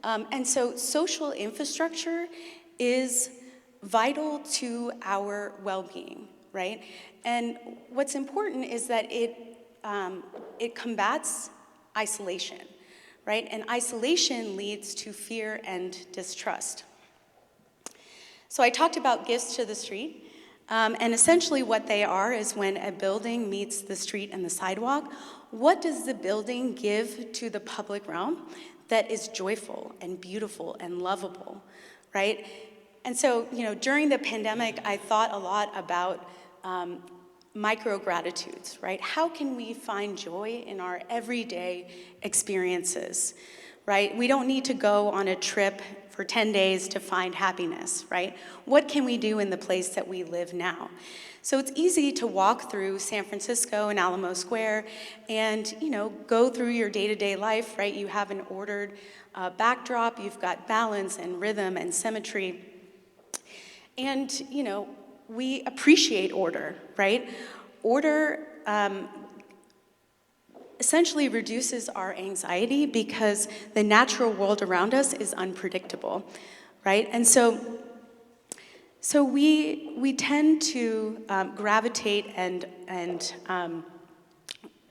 And so social infrastructure is vital to our well-being, right? And what's important is that it combats isolation, right? And isolation leads to fear and distrust. So I talked about gifts to the street. And essentially what they are is when a building meets the street and the sidewalk, what does the building give to the public realm that is joyful and beautiful and lovable, right? And so, during the pandemic, I thought a lot about micro-gratitudes, right? How can we find joy in our everyday experiences, right? We don't need to go on a trip for 10 days to find happiness, right? What can we do in the place that we live now? So it's easy to walk through San Francisco and Alamo Square and, go through your day-to-day life, right? You have an ordered backdrop, you've got balance and rhythm and symmetry. And, we appreciate order, right? Order essentially reduces our anxiety because the natural world around us is unpredictable, right? And so we tend to gravitate and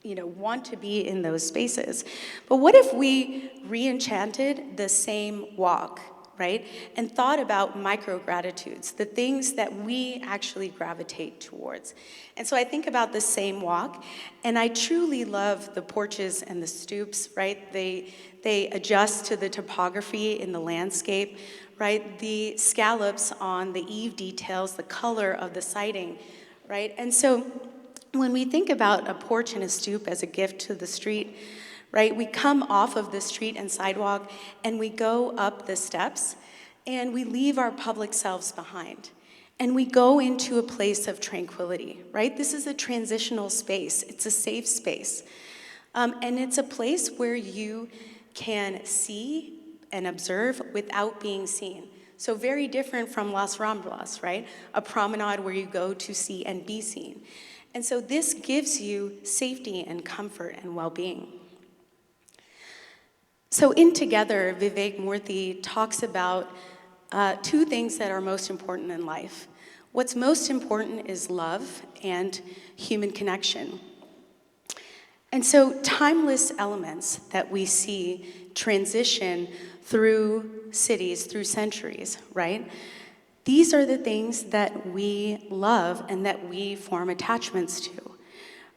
want to be in those spaces. But what if we re-enchanted the same walk, right? And thought about micro-gratitudes, the things that we actually gravitate towards. And so I think about the same walk, and I truly love the porches and the stoops, right? They adjust to the topography in the landscape, right? The scallops on the eave details, the color of the siding, right? And so when we think about a porch and a stoop as a gift to the street, right? We come off of the street and sidewalk and we go up the steps and we leave our public selves behind. And we go into a place of tranquility, right? This is a transitional space. It's a safe space. And it's a place where you can see and observe without being seen. So very different from Las Ramblas, right? A promenade where you go to see and be seen. And so this gives you safety and comfort and well-being. So in Together, Vivek Murthy talks about two things that are most important in life. What's most important is love and human connection. And so timeless elements that we see transition through cities, through centuries, right? These are the things that we love and that we form attachments to.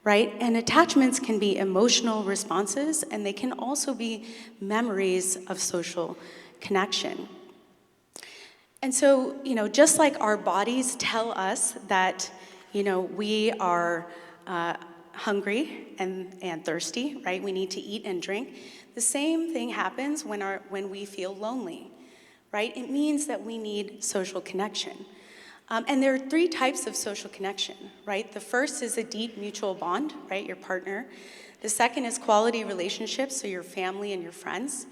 Right? And attachments can be emotional responses, and they can also be memories of social connection. And so, just like our bodies tell us that, we are hungry and thirsty, right? We need to eat and drink. The same thing happens when we feel lonely, right? It means that we need social connection. And there are three types of social connection, right? The first is a deep mutual bond, right? Your partner. The second is quality relationships, so your family and your friends.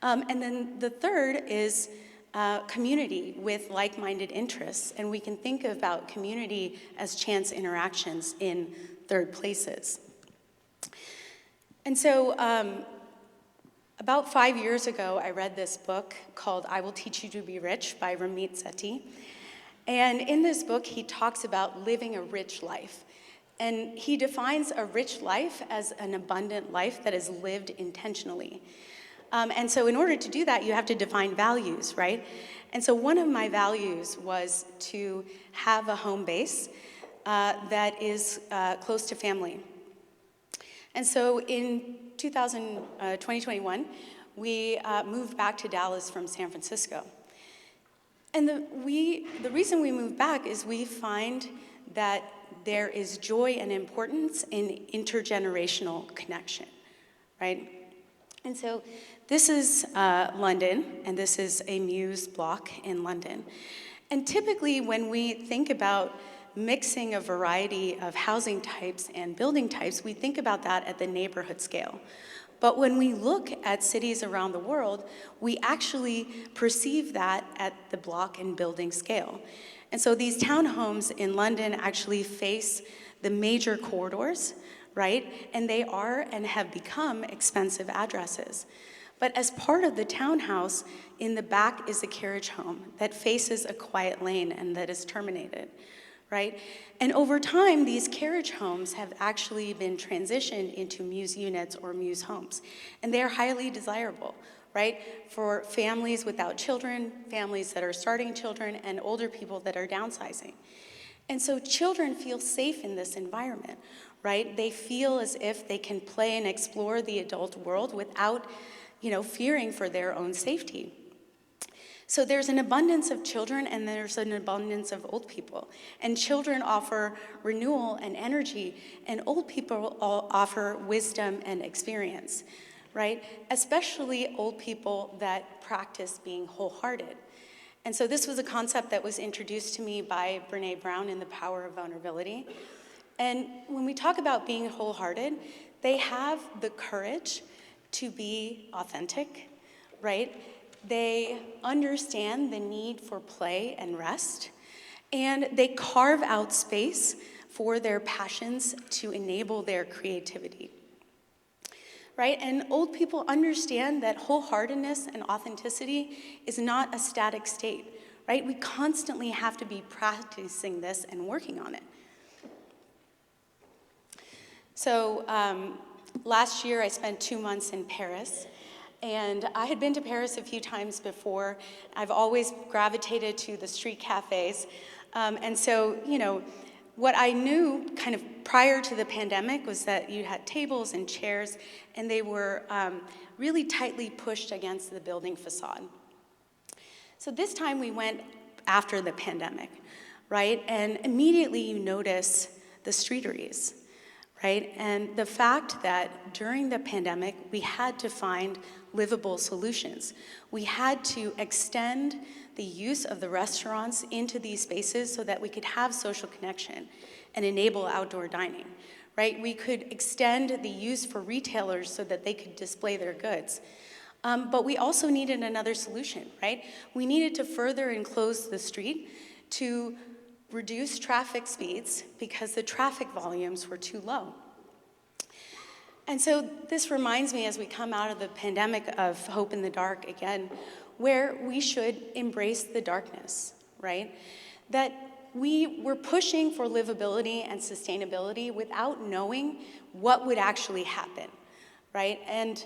And then the third is community with like-minded interests. And we can think about community as chance interactions in third places. And so about 5 years ago, I read this book called I Will Teach You to Be Rich by Ramit Sethi. And in this book, he talks about living a rich life. And he defines a rich life as an abundant life that is lived intentionally. And so in order to do that, you have to define values, right? And so one of my values was to have a home base that is close to family. And so in 2021, we moved back to Dallas from San Francisco. And the reason we moved back is we find that there is joy and importance in intergenerational connection, right? And so this is London, and this is a Muse block in London. And typically when we think about mixing a variety of housing types and building types, we think about that at the neighborhood scale. But when we look at cities around the world, we actually perceive that at the block and building scale. And so these townhomes in London actually face the major corridors, right? And they are and have become expensive addresses. But as part of the townhouse, in the back is a carriage home that faces a quiet lane and that is terminated, right? And over time, these carriage homes have actually been transitioned into Muse units or Muse homes. And they are highly desirable, right? For families without children, families that are starting children, and older people that are downsizing. And so children feel safe in this environment, right? They feel as if they can play and explore the adult world without, fearing for their own safety. So there's an abundance of children and there's an abundance of old people. And children offer renewal and energy, and old people offer wisdom and experience, right? Especially old people that practice being wholehearted. And so this was a concept that was introduced to me by Brené Brown in The Power of Vulnerability. And when we talk about being wholehearted, they have the courage to be authentic, right? They understand the need for play and rest, and they carve out space for their passions to enable their creativity. Right? And old people understand that wholeheartedness and authenticity is not a static state, right? We constantly have to be practicing this and working on it. So last year I spent 2 months in Paris, and I had been to Paris a few times before. I've always gravitated to the street cafes. And so, what I knew kind of prior to the pandemic was that you had tables and chairs, and they were really tightly pushed against the building facade. So this time we went after the pandemic, right? And immediately you notice the streeteries, right? And the fact that during the pandemic, we had to find livable solutions. We had to extend the use of the restaurants into these spaces so that we could have social connection and enable outdoor dining, right? We could extend the use for retailers so that they could display their goods. But we also needed another solution, right? We needed to further enclose the street to reduce traffic speeds because the traffic volumes were too low. And so this reminds me, as we come out of the pandemic, of hope in the dark again, where we should embrace the darkness, right? That we were pushing for livability and sustainability without knowing what would actually happen, right? And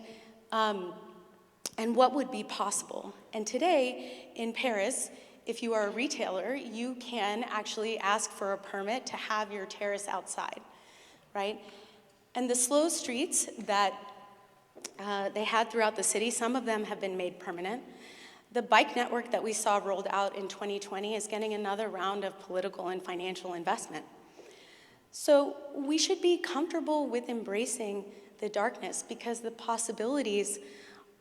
what would be possible. And today in Paris, if you are a retailer, you can actually ask for a permit to have your terrace outside, right? And the slow streets that they had throughout the city, some of them have been made permanent. The bike network that we saw rolled out in 2020 is getting another round of political and financial investment. So we should be comfortable with embracing the darkness because the possibilities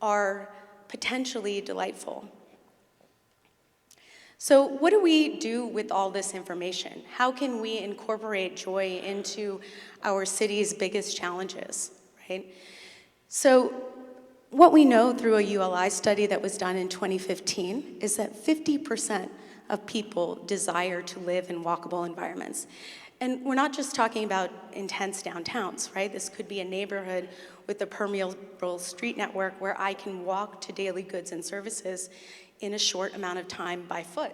are potentially delightful. So what do we do with all this information? How can we incorporate joy into our city's biggest challenges, right? So what we know through a ULI study that was done in 2015 is that 50% of people desire to live in walkable environments. And we're not just talking about intense downtowns, right? This could be a neighborhood with a permeable street network where I can walk to daily goods and services in a short amount of time by foot,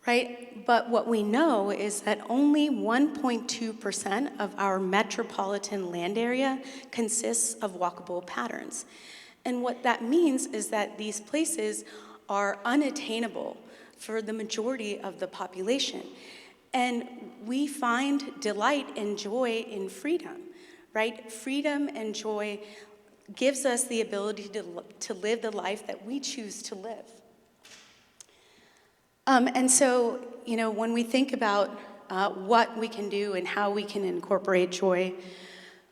right? But what we know is that only 1.2% of our metropolitan land area consists of walkable patterns. And what that means is that these places are unattainable for the majority of the population. And we find delight and joy in freedom, right? Freedom and joy gives us the ability to live the life that we choose to live. And so, when we think about what we can do and how we can incorporate joy,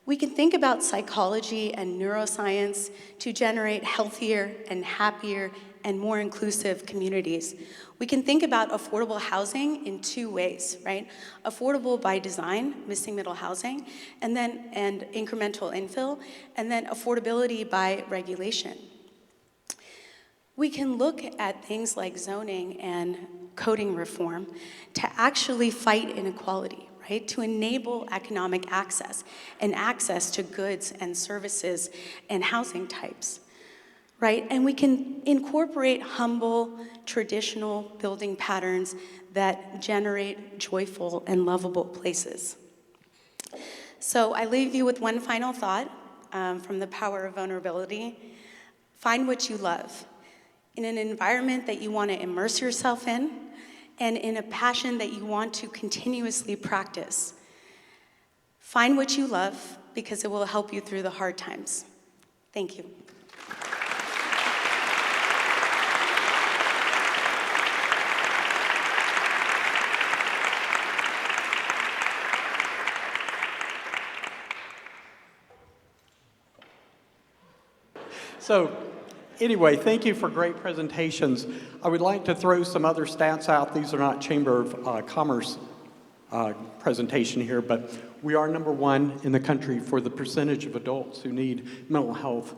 we can think about psychology and neuroscience to generate healthier and happier and more inclusive communities. We can think about affordable housing in two ways, right? Affordable by design, missing middle housing, and incremental infill, and then affordability by regulation. We can look at things like zoning and coding reform to actually fight inequality, right? To enable economic access and access to goods and services and housing types, right? And we can incorporate humble, traditional building patterns that generate joyful and lovable places. So I leave you with one final thought from The Power of Vulnerability. Find what you love in an environment that you want to immerse yourself in, and in a passion that you want to continuously practice. Find what you love, because it will help you through the hard times. Thank you. So, anyway, thank you for great presentations. I would like to throw some other stats out. These are not Chamber of Commerce presentation here, but we are #1 in the country for the percentage of adults who need mental health,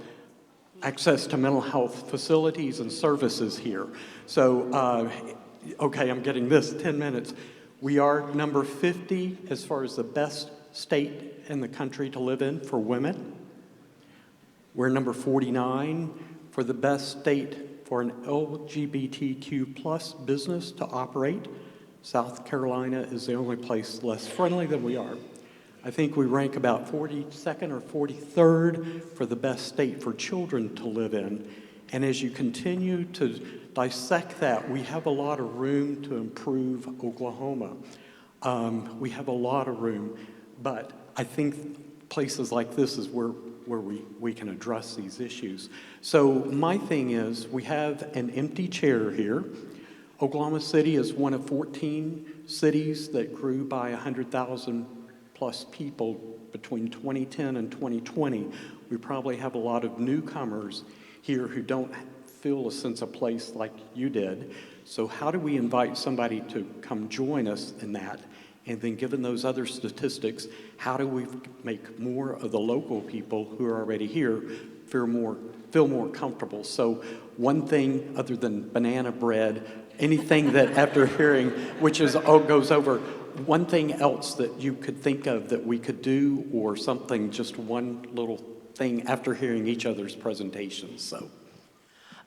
access to mental health facilities and services here. So, okay, I'm getting this, 10 minutes. We are #50 as far as the best state in the country to live in for women. We're #49 for the best state for an LGBTQ plus business to operate. South Carolina is the only place less friendly than we are. I think we rank about 42nd or 43rd for the best state for children to live in. And as you continue to dissect that, we have a lot of room to improve Oklahoma. We have a lot of room, but I think places like this is where we can address these issues. So my thing is, we have an empty chair here. Oklahoma City is one of 14 cities that grew by 100,000 plus people between 2010 and 2020. We probably have a lot of newcomers here who don't feel a sense of place like you did. So how do we invite somebody to come join us in that? And then given those other statistics, how do we make more of the local people who are already here feel more comfortable? So one thing other than banana bread, anything that after hearing, which is goes over, one thing else that you could think of that we could do, or something, just one little thing after hearing each other's presentations, so.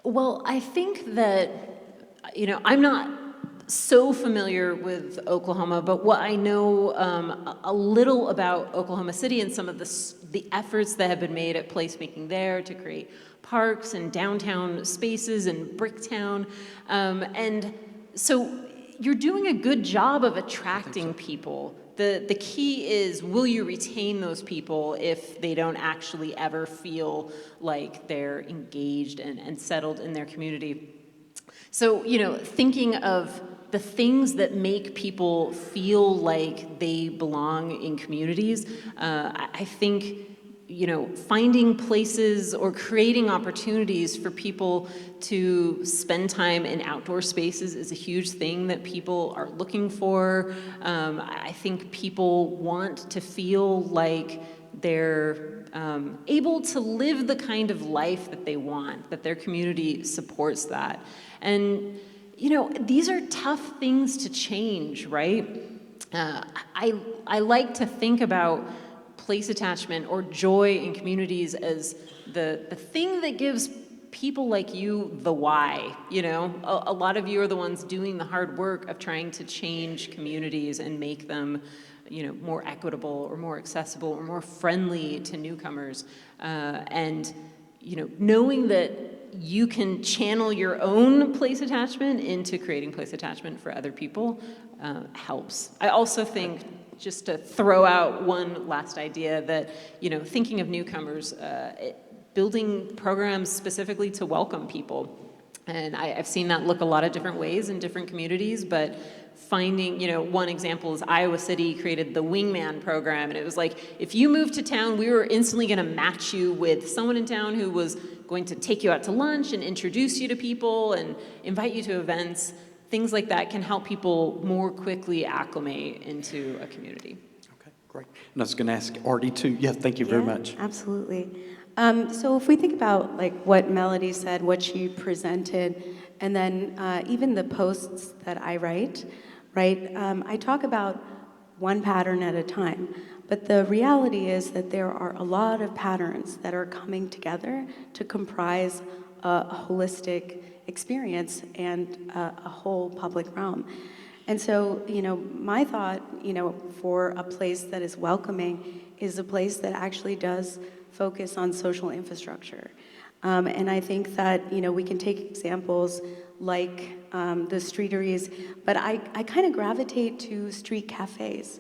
Well, I think that, I'm not so familiar with Oklahoma, but what I know a little about Oklahoma City and some of the efforts that have been made at placemaking there to create parks and downtown spaces and Bricktown. And so you're doing a good job of attracting people. The key is, will you retain those people if they don't actually ever feel like they're engaged and settled in their community? So, thinking of the things that make people feel like they belong in communities, I think, finding places or creating opportunities for people to spend time in outdoor spaces is a huge thing that people are looking for. I think people want to feel like they're able to live the kind of life that they want, that their community supports that. And, these are tough things to change, right? I like to think about place attachment or joy in communities as the thing that gives people like you the why. A lot of you are the ones doing the hard work of trying to change communities and make them more equitable or more accessible or more friendly to newcomers. And knowing that you can channel your own place attachment into creating place attachment for other people helps. I also think, just to throw out one last idea, that thinking of newcomers, building programs specifically to welcome people. And I've seen that look a lot of different ways in different communities, but finding, one example is Iowa City created the Wingman program, and it was like, if you moved to town, we were instantly going to match you with someone in town who was going to take you out to lunch and introduce you to people and invite you to events. Things like that can help people more quickly acclimate into a community. Okay, great. And I was going to ask Arti too. Yeah, thank you very much. Absolutely. So if we think about what Melody said, what she presented, and then even the posts that I write, right? I talk about one pattern at a time, but the reality is that there are a lot of patterns that are coming together to comprise a holistic experience and a whole public realm. And so, my thought, for a place that is welcoming is a place that actually does focus on social infrastructure. And I think that, we can take examples like the streeteries, but I kind of gravitate to street cafes,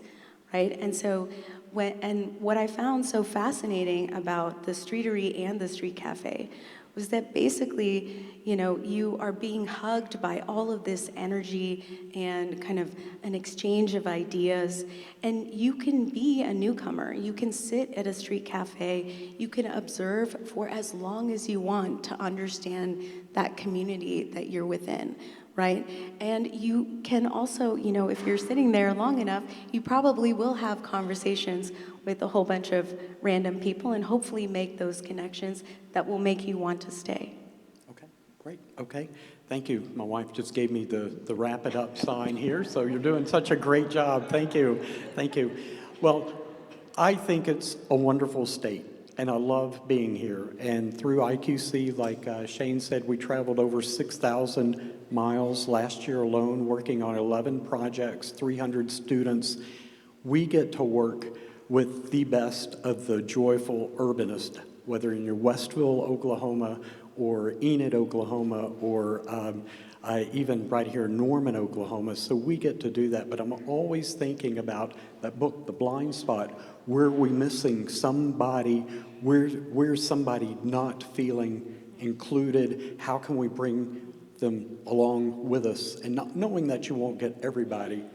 right? And so what I found so fascinating about the streetery and the street cafe was that basically, you are being hugged by all of this energy and kind of an exchange of ideas, and you can be a newcomer. You can sit at a street cafe, you can observe for as long as you want to understand that community that you're within, right? And you can also, if you're sitting there long enough, you probably will have conversations with a whole bunch of random people and hopefully make those connections that will make you want to stay. Okay, great. Okay, thank you. My wife just gave me the wrap it up sign here, so you're doing such a great job. Thank you. Thank you. Well, I think it's a wonderful state, and I love being here. And through IQC, like Shane said, we traveled over 6,000 miles last year alone, working on 11 projects, 300 students. We get to work with the best of the joyful urbanist, whether in your Westville, Oklahoma, or Enid, Oklahoma, or even right here in Norman, Oklahoma. So we get to do that. But I'm always thinking about that book, The Blind Spot. Where are we missing somebody? Where's somebody not feeling included? How can we bring them along with us? And not knowing that you won't get everybody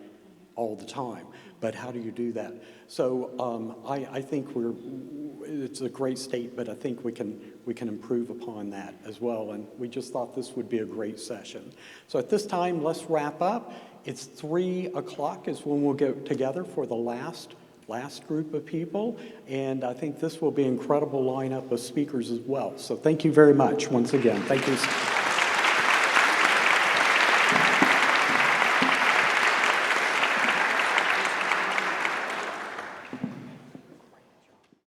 all the time, but how do you do that? So I think it's a great state, but I think we can improve upon that as well. And we just thought this would be a great session. So at this time, let's wrap up. It's 3 o'clock is when we'll get together for the last group of people. And I think this will be an incredible lineup of speakers as well. So thank you very much once again. Thank you.